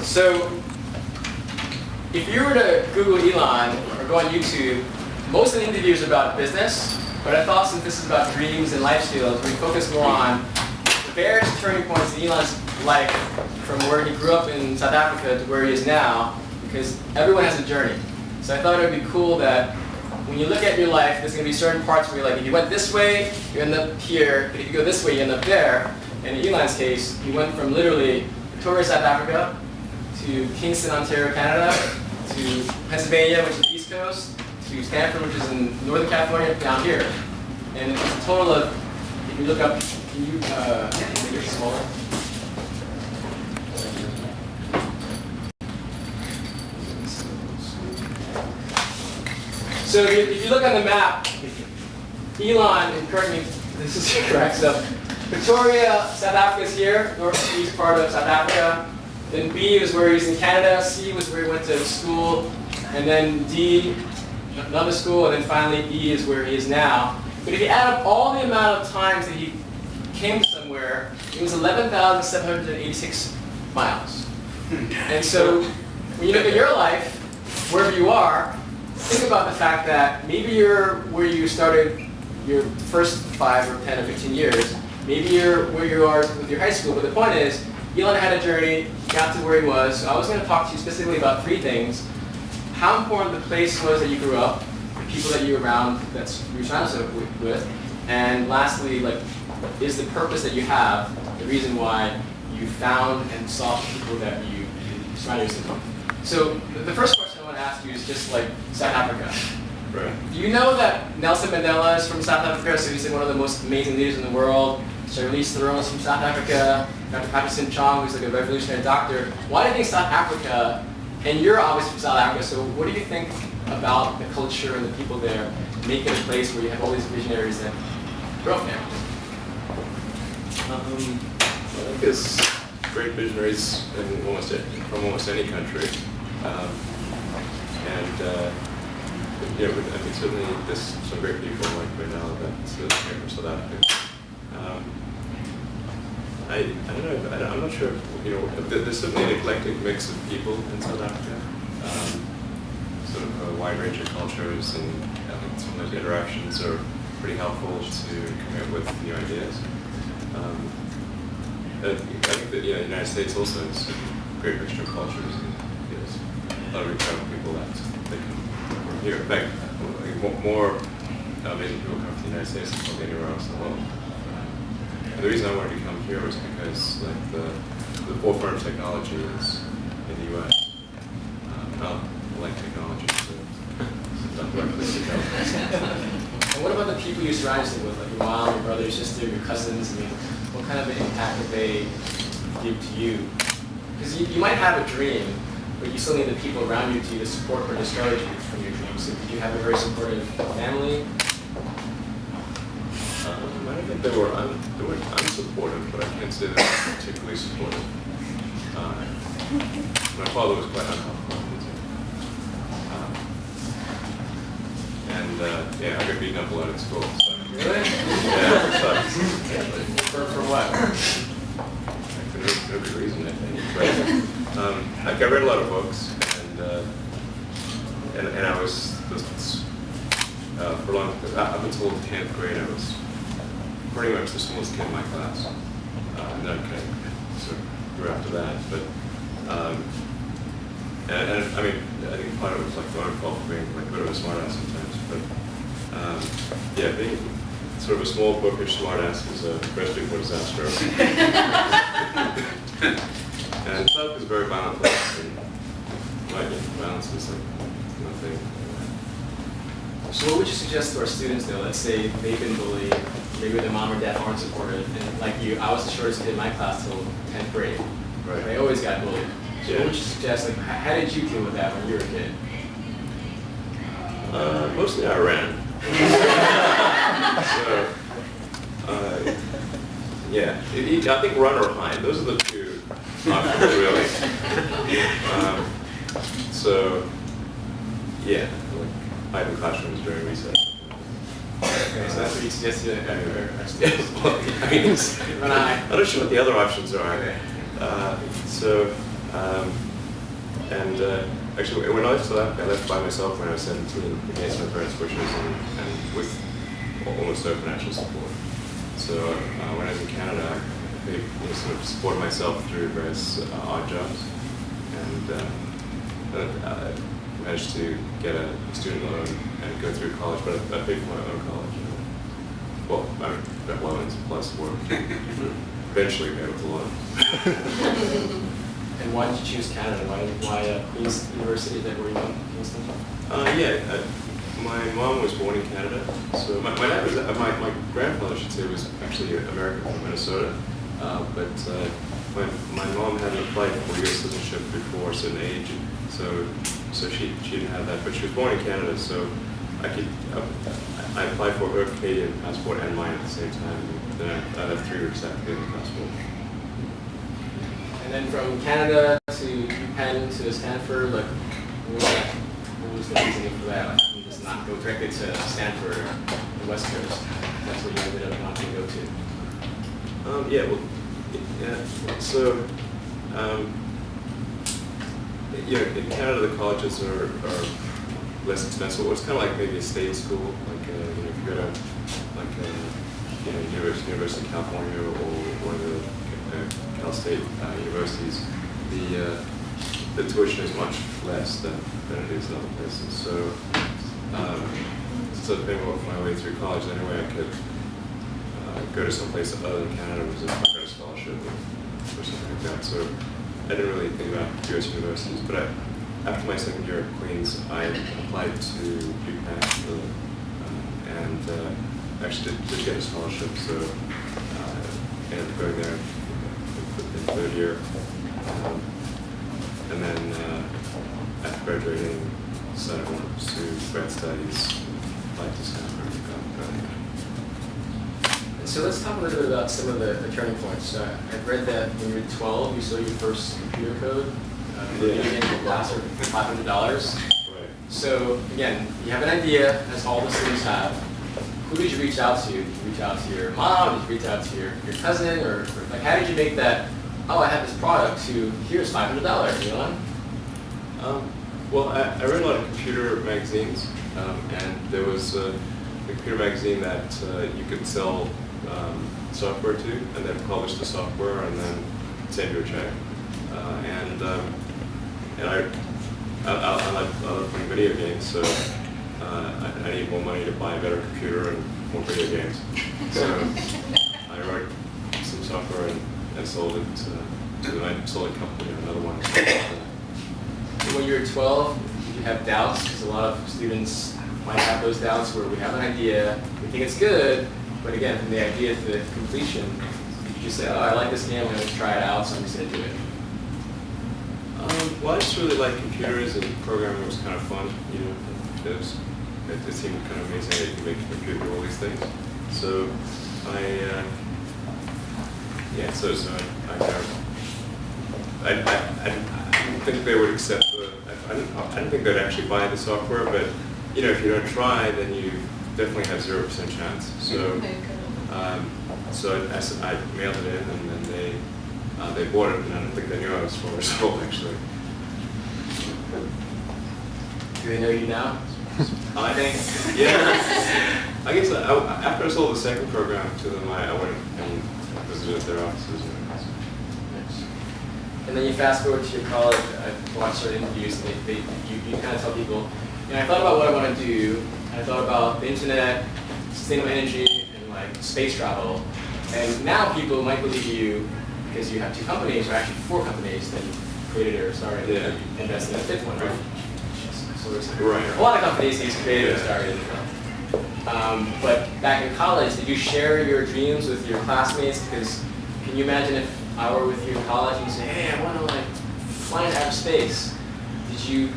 So, if you were to Google Elon or go on YouTube, most of the interviews are about business, but I thought since this is about dreams and life skills, we focus more on the various turning points in Elon's life from where he grew up in South Africa to where he is now, because everyone has a journey. So I thought it would be cool that when you look at your life, there's going to be certain parts where you're like, if you went this way, you end up here, but if you go this way, you end up there. And in Elon's case, he went from literally Victoria, South Africa, to Kingston, Ontario, Canada, to Pennsylvania, which is the East Coast, to Stanford, which is in Northern California, down here. And it's a total of, if you look up, can you make it smaller? So if you look on the map, Elon, and correct me if this is correct, so Victoria, South Africa is here, northeast part of South Africa. Then B is where he's in Canada, C was where he went to school, and then D, another school, and then finally E is where he is now. But if you add up all the amount of times that he came somewhere, it was 11,786 miles. And so when you look at your life, wherever you are, think about the fact that maybe you're where you started your first 5 or 10 or 15 years. Maybe you're where you are with your high school, but the point is, Elon had a journey, got to where he was. So I was going to talk to you specifically about 3 things. How important the place was that you grew up, the people that you were around, that you were surrounded with, and lastly, like, is the purpose that you have the reason why you found and saw people that you surrounded yourself with? So the first question I want to ask you is just like South Africa. Right. Do you know that Nelson Mandela is from South Africa? So he's like one of the most amazing leaders in the world. Charlize Theron is from South Africa. Dr. Patterson Chong, who's like a revolutionary doctor. Why do you think South Africa, and you're obviously from South Africa, so what do you think about the culture and the people there make it a place where you have all these visionaries that grew up there? I think there's great visionaries in from almost any country. I think certainly there's some great people like right now that came from South Africa. I don't know. I'm not sure. There's certainly an eclectic mix of people in South Africa. Sort of a wide range of cultures, and I think some of those interactions are pretty helpful to come up with new ideas. I think that the United States also has a great mixture of cultures, and there's a lot of incredible people that they can from here. In fact, more amazing people come to the United States than probably anywhere else in the world. And the reason I wanted to come here was because the forefront of technology is in the U.S. Not like technology, so it's not the right place to go. And what about the people you surround yourself with, like your mom, your brother, your sister, your cousins? I mean, what kind of an impact did they give to you? Because you might have a dream, but you still need the people around you to support or discourage you from your dreams. So did you have a very supportive family? I don't think they were unsupportive, but I can't say they were particularly supportive. My father was quite unhelpful. I got beaten up a lot at school. So. Really? Yeah, it sucks. For what? For no good reason, I think. But, I read a lot of books, and I was for long up until 10th grade, I was pretty much the smallest kid in my class. And then I sort of grew after that, but I mean, I think part of it was like my own fault for being like a bit of a smartass sometimes, but being sort of a small bookish smartass is a recipe for disaster. And South is a very violent place, and violence is like nothing. So what would you suggest to our students though? Let's say they've been bullied, maybe their mom or dad aren't supportive, and like you, I was the shortest kid in my class till 10th grade. Right. I always got bullied. So Yeah. what would you suggest, like how did you deal with that when you were a kid? Mostly I ran. I think run or hide. Those are the 2 options, really. Hide in classrooms during recess. Okay, so that's what you suggest to our students. Run or hide. I'm not sure what the other options are. Okay. And actually, when I left South Africa, I left by myself when I was 17, against my parents' wishes and with almost no financial support. So when I was in Canada, I sort of supported myself through various odd jobs, and managed to get a student loan and go through college, but I paid for my own college. Well, I mean, got loans plus work. Eventually paid with the loan. And why did you choose Canada? Why Queen's University? That where you went, Kingston? My mom was born in Canada, so my dad was my grandfather, I should say, was actually American from Minnesota, but my mom hadn't applied for U.S. citizenship before a certain age, so she didn't have that, but she was born in Canada, so I applied for her Canadian passport and mine at the same time. And then I'd have 3 weeks after getting the passport. And then from Canada to UPenn to Stanford, like, what was the reasoning for that? Like, you just not go directly to Stanford or the West Coast. That's what you ended up wanting to go to. So, in Canada, the colleges are less expensive. It's kind of like maybe a state school, like if you go to University of California or one of the Cal State universities, the tuition is much less than it is in other places. So instead of paying my way through college anyway, I could go to some place other than Canada with a scholarship or something like that. So I didn't really think about U.S. universities, but after my second year at Queen's, I applied to UPenn and actually did get a scholarship, so I ended up going there in the 3rd year. And then after graduating, decided I wanted to pursue grad studies, applied to Stanford, and got there. So let's talk a little bit about some of the turning points. I've read that when you were 12, you saw your first computer code. You get a class for $500. Right. So again, you have an idea, as all the students have. Who did you reach out to? Did you reach out to your mom? Did you reach out to your cousin? Or like, how did you make that, oh, I have this product, to here's $500, Elon? Well, I read a lot of computer magazines, and there was a computer magazine that you could sell software to, and then publish the software, and then send you a check. And I love playing video games, so I need more money to buy a better computer and more video games. So I wrote some software and sold it to the sold a company, another one. So when you were 12, did you have doubts? Because a lot of students might have those doubts where we have an idea, we think it's good, but again, from the idea to the completion, you just say, oh, I like this game, I'm going to try it out, so I'm just going to do it. Well, I just really liked computers, and programming was kind of fun. It seemed kind of amazing that you could make a computer do all these things. So I didn't think they would accept I didn't think they'd actually buy the software, but if you don't try, then you definitely have 0% chance. So I mailed it in, and then they bought it, and I don't think they knew I was 4 years old, actually. Do they know you now? I think, yeah. I guess after I sold the second program to them, I went and visited their offices. And then you fast forward to your college. I watched their interviews, and you kind of tell people, I thought about what I want to do. I thought about the internet, sustainable energy, and like space travel. And now people might believe you because you have 2 companies, or actually 4 companies that you created or started, and you invested in a 5th one, right? Right. A lot of companies he's created and started. But back in college, did you share your dreams with your classmates? Because can you imagine if I were with you in college and you say, hey, I want to like fly into outer space. Did you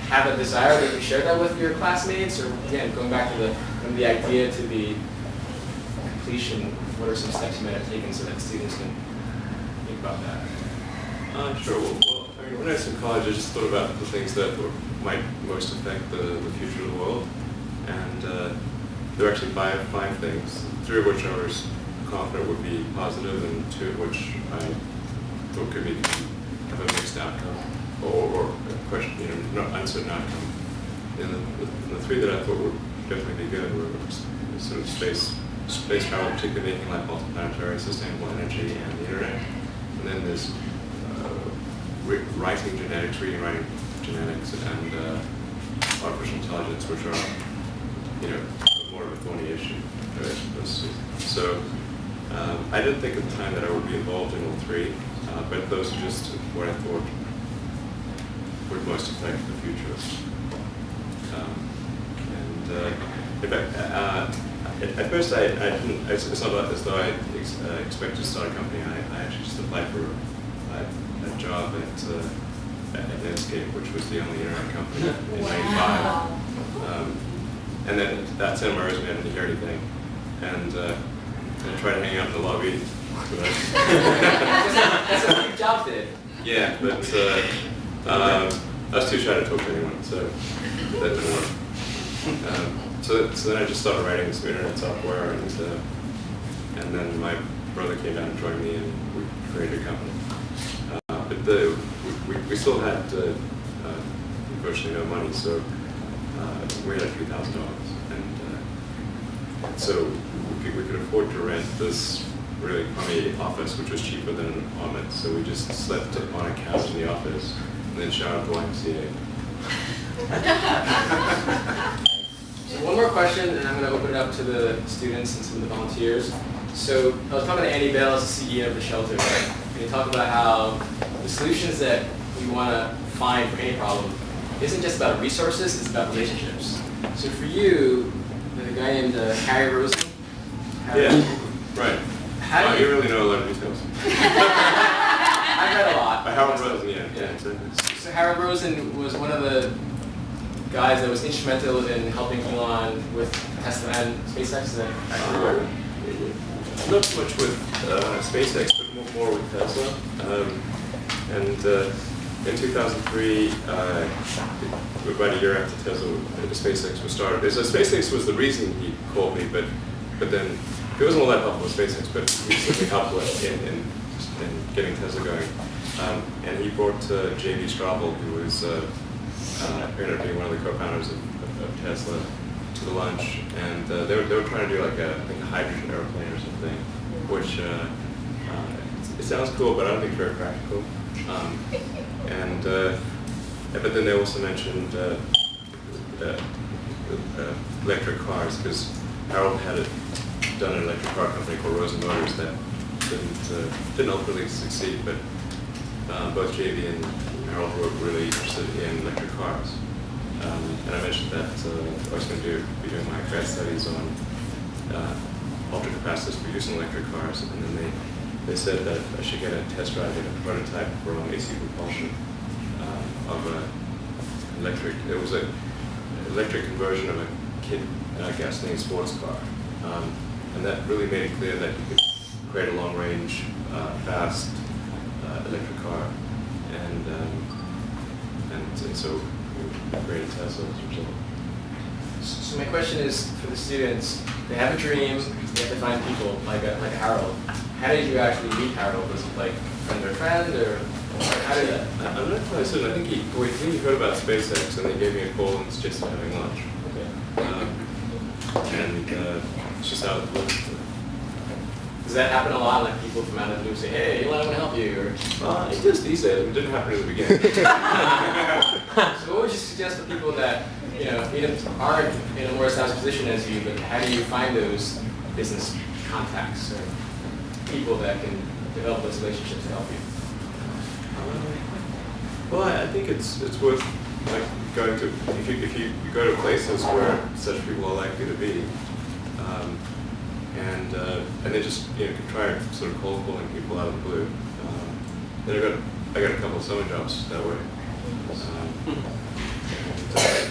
have a desire that you share that with your classmates? Or again, going back to from the idea to the completion, what are some steps you might have taken so that students can think about that? Sure. Well, I mean, when I was in college, I just thought about the things that might most affect the future of the world. And there were actually 5 things, 3 of which I was confident would be positive, and 2 of which I thought could be have a mixed outcome or a question, not uncertain outcome. And the three that I thought would definitely be good were sort of space travel, particularly making life multiplanetary, sustainable energy, and the internet. And then there's writing genetics, reading, writing genetics, and artificial intelligence, which are more of a thorny issue. So I didn't think at the time that I would be involved in all three, but those are just what I thought would most affect the future. At first I didn't, it's not as though I expected to start a company. I actually just applied for a job at Netscape, which was the only internet company in '95. And then that sent my resume, I didn't hear anything. And I tried to hang out in the lobby. That's what your job did. Yeah, but I was too shy to talk to anyone, so that didn't work. So then I just started writing some internet software, and then my brother came down and joined me, and we created a company. But we still had virtually no money, so we had $3,000, and so we could afford to rent this really crummy office, which was cheaper than an apartment. So we just slept on a couch in the office, and then showered at the YMCA. So one more question, and I'm going to open it up to the students and some of the volunteers. So I was talking to Andy Bell, as the CEO of the shelter, right? And he talked about how the solutions that we want to find for any problem isn't just about resources, it's about relationships. So for you, the guy named Harry Rosen. Right. How do you really know a lot of details. I've read a lot. Harold Rosen, yeah. So Harold Rosen was one of the guys that was instrumental in helping Elon with Tesla and SpaceX. Is that accurate? Not so much with SpaceX, but more with Tesla. In 2003, about a year after Tesla, SpaceX was started. So SpaceX was the reason he called me, but then he wasn't all that helpful with SpaceX, but he certainly helped in getting Tesla going. And he brought J.B. Straubel, who was ended up being one of the co-founders of Tesla, to the lunch, and they were trying to do like I think a hydrogen airplane or something, which it sounds cool, but I don't think it's very practical. But then they also mentioned electric cars, because Harold had done an electric car company called Rosen Motors that didn't ultimately succeed, but both JB and Harold were really interested in electric cars. And I mentioned that I was going to be doing my grad studies on ultracapacitors for use in electric cars, and then they said that I should get a test drive in a prototype for AC propulsion of it was an electric conversion of a kit gasoline sports car. And that really made it clear that you could create a long-range, fast electric car. And so we created Tesla as a result. So my question is for the students: they have a dream, they have to find people like a Harold. How did you actually meet Harold? Was it like friend or friend, or how did that? I'm not quite certain. I think he heard about SpaceX, and they gave me a call and suggested having lunch. Okay. It's just out of the blue. Does that happen a lot? Like people from out of the blue say, "Hey, Elon, I want to help you," or? It does these days. It didn't happen in the beginning. So what would you suggest for people that aren't in a more established position as you, but how do you find those business contacts or people that can develop those relationships to help you? Well, I think it's worth like going to if you go to places where such people are likely to be, and then just can try sort of cold calling people out of the blue. Then I got a couple of summer jobs that way. But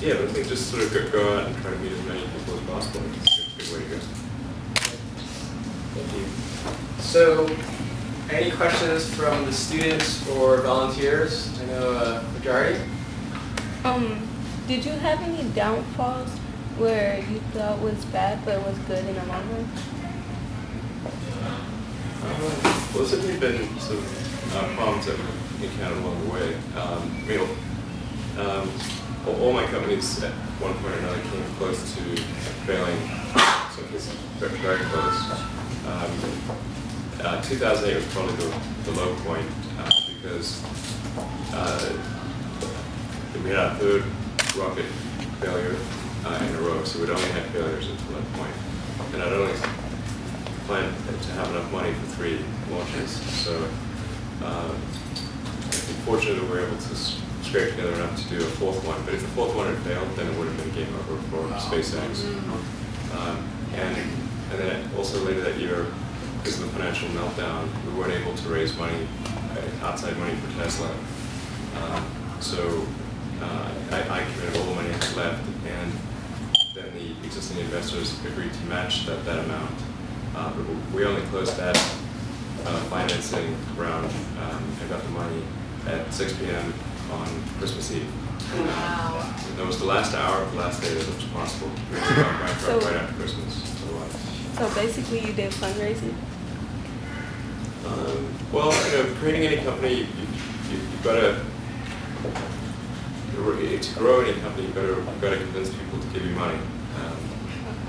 I think just sort of go out and try to meet as many people as possible. It's a good way to go. Thank you. So, any questions from the students or volunteers? I know majority. Did you have any downfalls where you thought was bad but was good in the long run? Well, it's certainly been sort of problems that we encountered along the way. All my companies at one point or another came close to failing, so it's very, very close. 2008 was probably the low point because we had our third rocket failure in a row, so we'd only had failures until that point. And I'd only planned to have enough money for 3 launches, so fortunately we were able to scrape together enough to do a 4th one. But if the 4th one had failed, then it would have been game over for SpaceX. And then also later that year, because of the financial meltdown, we weren't able to raise money, outside money for Tesla. So I committed all the money I had left, and then the existing investors agreed to match that amount. But we only closed that financing round and got the money at 6 p.m. on Christmas Eve. Wow. That was the last hour of the last day that it was possible. We were bankrupt right after Christmas. So basically you did fundraising? Well, creating any company, you've got to grow any company, you've got to convince people to give you money.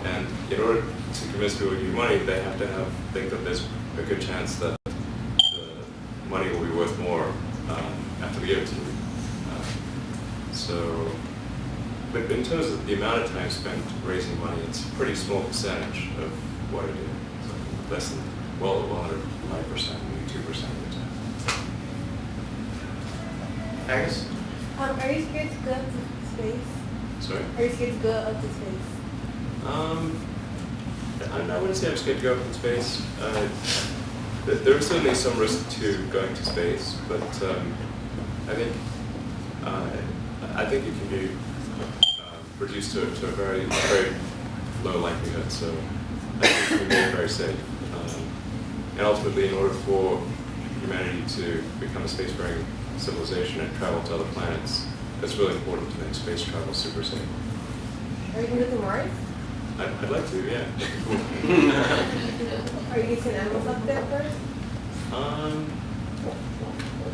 And in order to convince people to give you money, they have to think that there's a good chance that the money will be worth more after they give it to you. But in terms of the amount of time spent raising money, it's a pretty small percentage of what I do. So less than, well under 5%, maybe 2% of the time. Agnes? Are you scared to go up to space? Sorry? Are you scared to go up to space? I wouldn't say I'm scared to go up in space. There is certainly some risk to going to space, but I think it can be reduced to a very, very low likelihood. So I think it can be very safe. And ultimately, in order for humanity to become a spacefaring civilization and travel to other planets, it's really important to make space travel super safe. Are you going to go to Mars? I'd like to, yeah. Are you going to send animals up there first?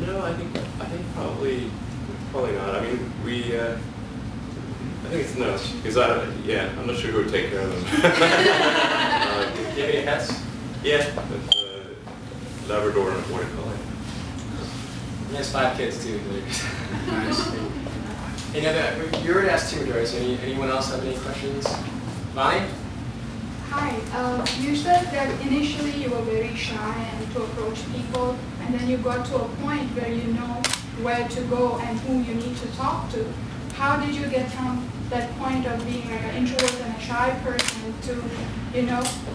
No, I think probably not. I mean, I think it's no, because I'm not sure who would take care of them. Do you have any pets? Yeah, Labrador and a border collie. He has 5 kids too. Nice. Any other? You already asked 2 majorities. Anyone else have any questions? Bonnie? Hi. You said that initially you were very shy and to approach people, and then you got to a point where you know where to go and who you need to talk to. How did you get from that point of being like an introvert and a shy person to,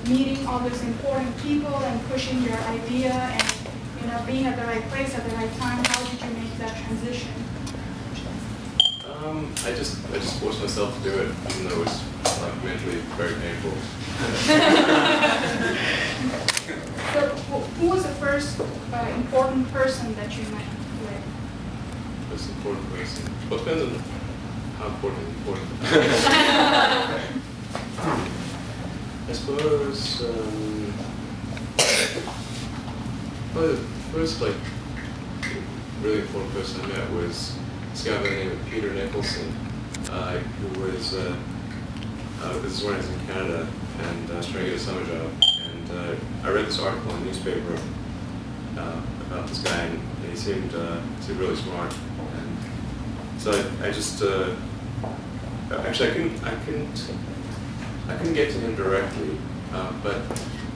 meeting all these important people and pushing your idea and, being at the right place at the right time? How did you make that transition? I just forced myself to do it, even though it was mentally very painful. So who was the first important person that you met with? Most important person. Well, it depends on how important. I suppose probably the first really important person I met was this guy by the name of Peter Nicholson, who was this is when I was in Canada and I was trying to get a summer job, and I read this article in the newspaper about this guy, and he seemed really smart, and so I just actually I couldn't get to him directly, but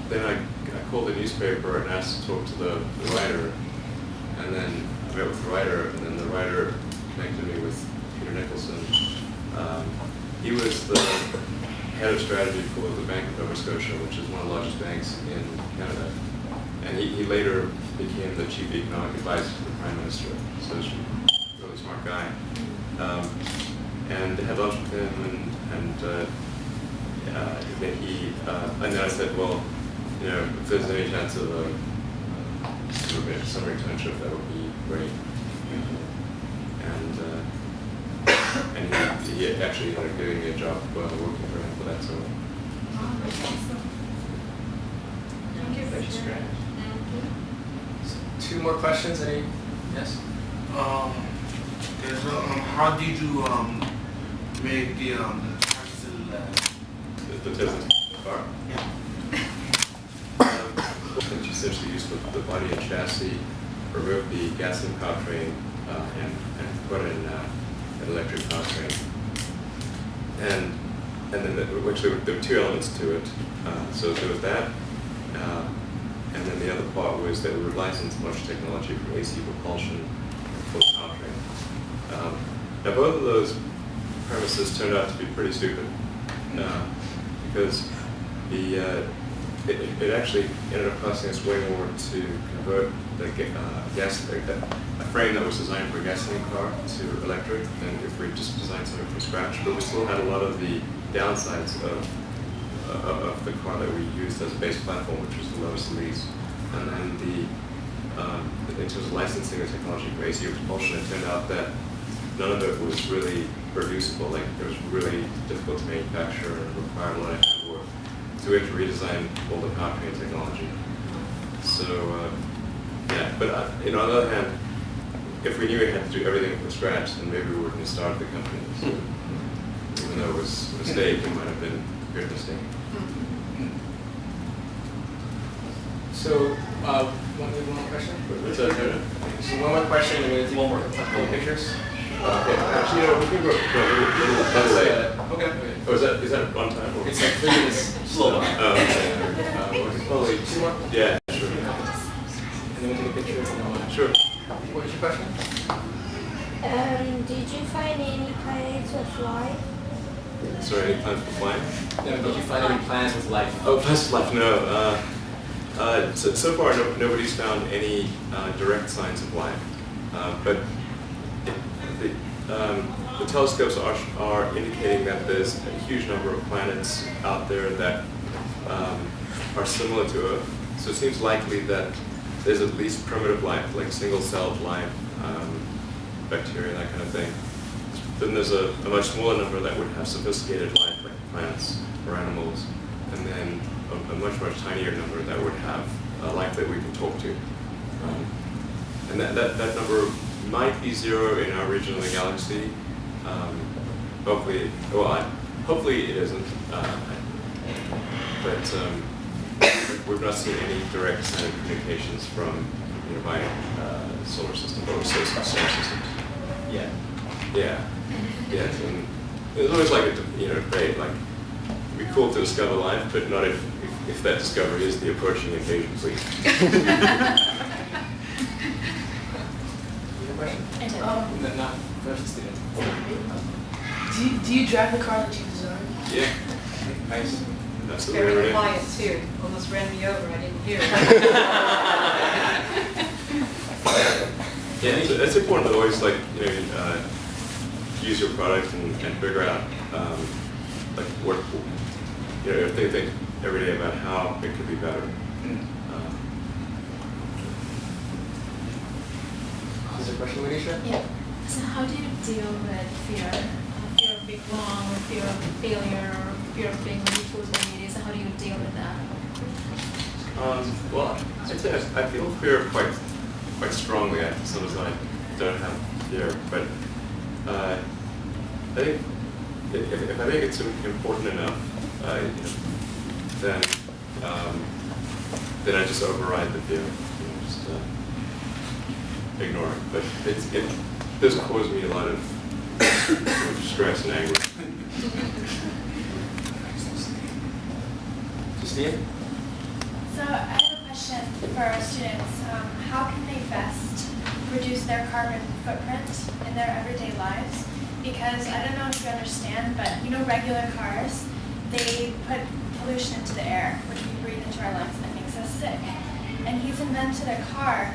then I called the newspaper and asked to talk to the writer, and then I met with the writer, and then the writer connected me with Peter Nicholson. He was the head of strategy for the Bank of Nova Scotia, which is one of the largest banks in Canada. And he later became the chief economic advisor to the Prime Minister. So he's a really smart guy. And I had lunch with him, and then I said, well, if there's any chance of a summer internship, that would be great. And he actually ended up giving me a job working for him for that summer. Wow, that's awesome. Thank you for sharing. 2 more questions. Any? Yes. How did you make the Tesla car? Yeah. Which essentially used the body and chassis, remove the gasoline powertrain, and put in an electric powertrain. And then actually there were 2 elements to it. So there was that, and then the other part was that we would license a bunch of technology from AC propulsion for the powertrain. Now both of those premises turned out to be pretty stupid, because it actually ended up costing us way more to convert the a frame that was designed for a gasoline car to electric than if we just designed something from scratch. But we still had a lot of the downsides of the car that we used as a base platform, which was the lowest lease. And then in terms of licensing the technology for AC propulsion, it turned out that none of it was really producible. Like, it was really difficult to manufacture and required a lot of hand work. So we had to redesign all the powertrain technology. So yeah, but on the other hand, if we knew we had to do everything from scratch, then maybe we wouldn't have started the company. So even though it was a mistake, it might have been a good mistake. So, one more question? What's that, Jonah? So one more question, and then one more. Couple pictures. Actually, no, we can go a little late. Okay. Oh, is that on time? Or? It's like 3 minutes slow. Oh, okay. Probably 2 more. Yeah, sure. And then we'll take a picture. Sure. What was your question? Did you find any planets with life? Sorry, any plans for flying? No, did you find any plans with life? Oh, plans for life? No. So far, nobody's found any direct signs of life. But the telescopes are indicating that there's a huge number of planets out there that are similar to Earth. So it seems likely that there's at least primitive life, like single-celled life, bacteria, that kind of thing. Then there's a much smaller number that would have sophisticated life, like plants or animals, and then a much tinier number that would have life that we can talk to. And that number might be 0 in our region of the galaxy. Hopefully it isn't. But we've not seen any direct sign of communications from nearby solar systems or solar systems. Yeah. Yeah. Yes, and it's always like a debate. Like, it'd be cool to discover life, but not if that discovery is the approaching invasion fleet. Not first student. Do you drive the car that you designed? Yeah. Nice. That's the Very way quiet too. Almost ran me over. I didn't hear it. Yeah, it's important to always use your product and figure out what if they think every day about how it could be better. Is there a question, Manisha? Yeah. So how do you deal with fear? Fear of being wrong, or fear of failure, or fear of being ridiculed by media? So how do you deal with that? Well, I'd say I feel fear quite strongly. Sometimes I don't have fear, but I think if I think it's important enough, then I just override the fear, just ignore it. But it does cause me a lot of stress and anguish. Justine? So I have a question for our students. How can they best reduce their carbon footprint in their everyday lives? Because I don't know if you understand, but regular cars, they put pollution into the air, which we breathe into our lungs, and it makes us sick. And he's invented a car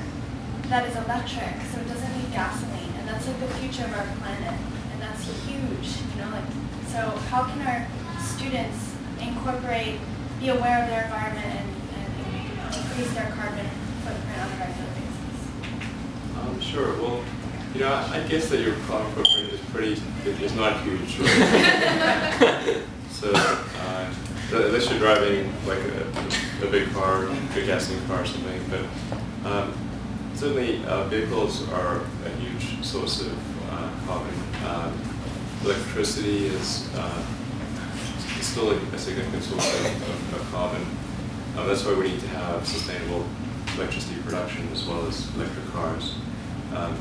that is electric, so it doesn't need gasoline, and that's like the future of our planet, and that's huge. So how can our students be aware of their environment and decrease their carbon footprint on a regular basis? Sure. Well, I guess that your carbon footprint is not huge. So unless you're driving like a big car, a big gasoline car or something, but certainly vehicles are a huge source of carbon. Electricity is still a significant source of carbon. That's why we need to have sustainable electricity production as well as electric cars.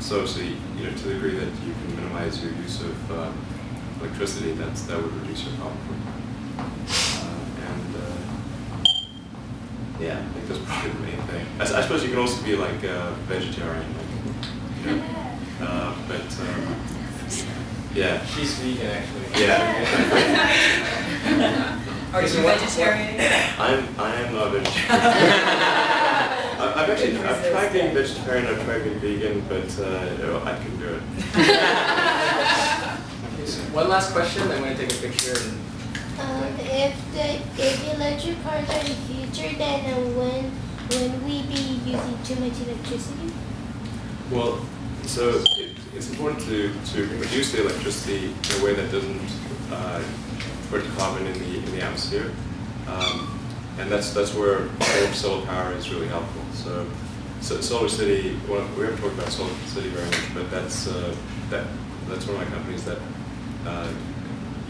So obviously, to the degree that you can minimize your use of electricity, that would reduce your carbon footprint. Yeah, I think that's probably the main thing. I suppose you can also be like a vegetarian, yeah. She's vegan, actually. Yeah. Are you vegetarian? I am not a vegetarian. I've tried being vegetarian, I've tried being vegan, but I couldn't do it. Okay, so one last question, I'm going to take a picture. If electric cars are the future, then when we be using too much electricity? Well, so it's important to reduce the electricity in a way that doesn't put carbon in the atmosphere, and that's where solar power is really helpful. So Solar City, we haven't talked about Solar City very much, but that's one of my companies that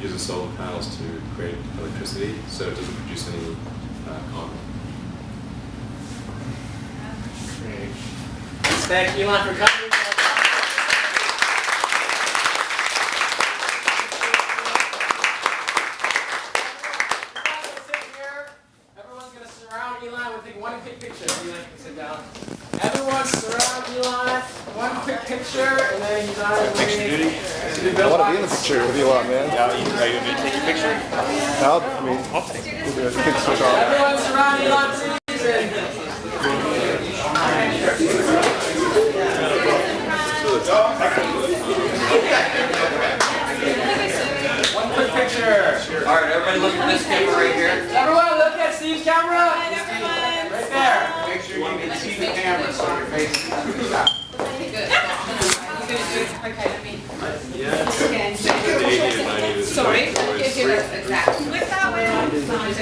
uses solar panels to create electricity, so it doesn't produce any carbon. Great. Thank you, Elon, for coming. Everyone's going to surround Elon. We'll take one quick picture. Elon can sit down. Everyone surround Elon. One quick picture, and then he's on his way. Picture duty? I want to be in the picture with you a lot, man. Are you going to take a picture? I'll take it. Everyone surround Elon, please. One quick picture. All right, everybody look at this camera right here. Everyone look at Steve's camera. Right there. Make sure you can see the camera so your face is Good. Okay, let me. Sorry. Exactly. Look that way.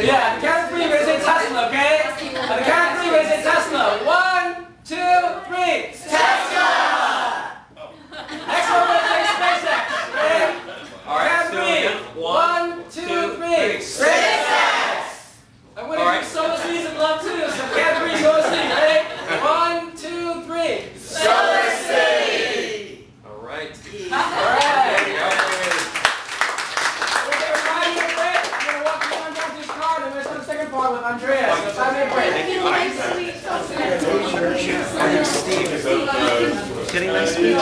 Yeah, the count of three, we're going to say Tesla, okay? On the count of three, we're going to say Tesla. 1, 2, 3. Tesla! Next one, we're going to say SpaceX, okay? All right. Count of three. 1, 2, 3. SpaceX! I'm going to give Solar Cities some love too, so count of three, Solar City, ready? 1, 2, 3. Solar City! All right. All right. With Andrea. So 5 minute break. Getting nice to meet you.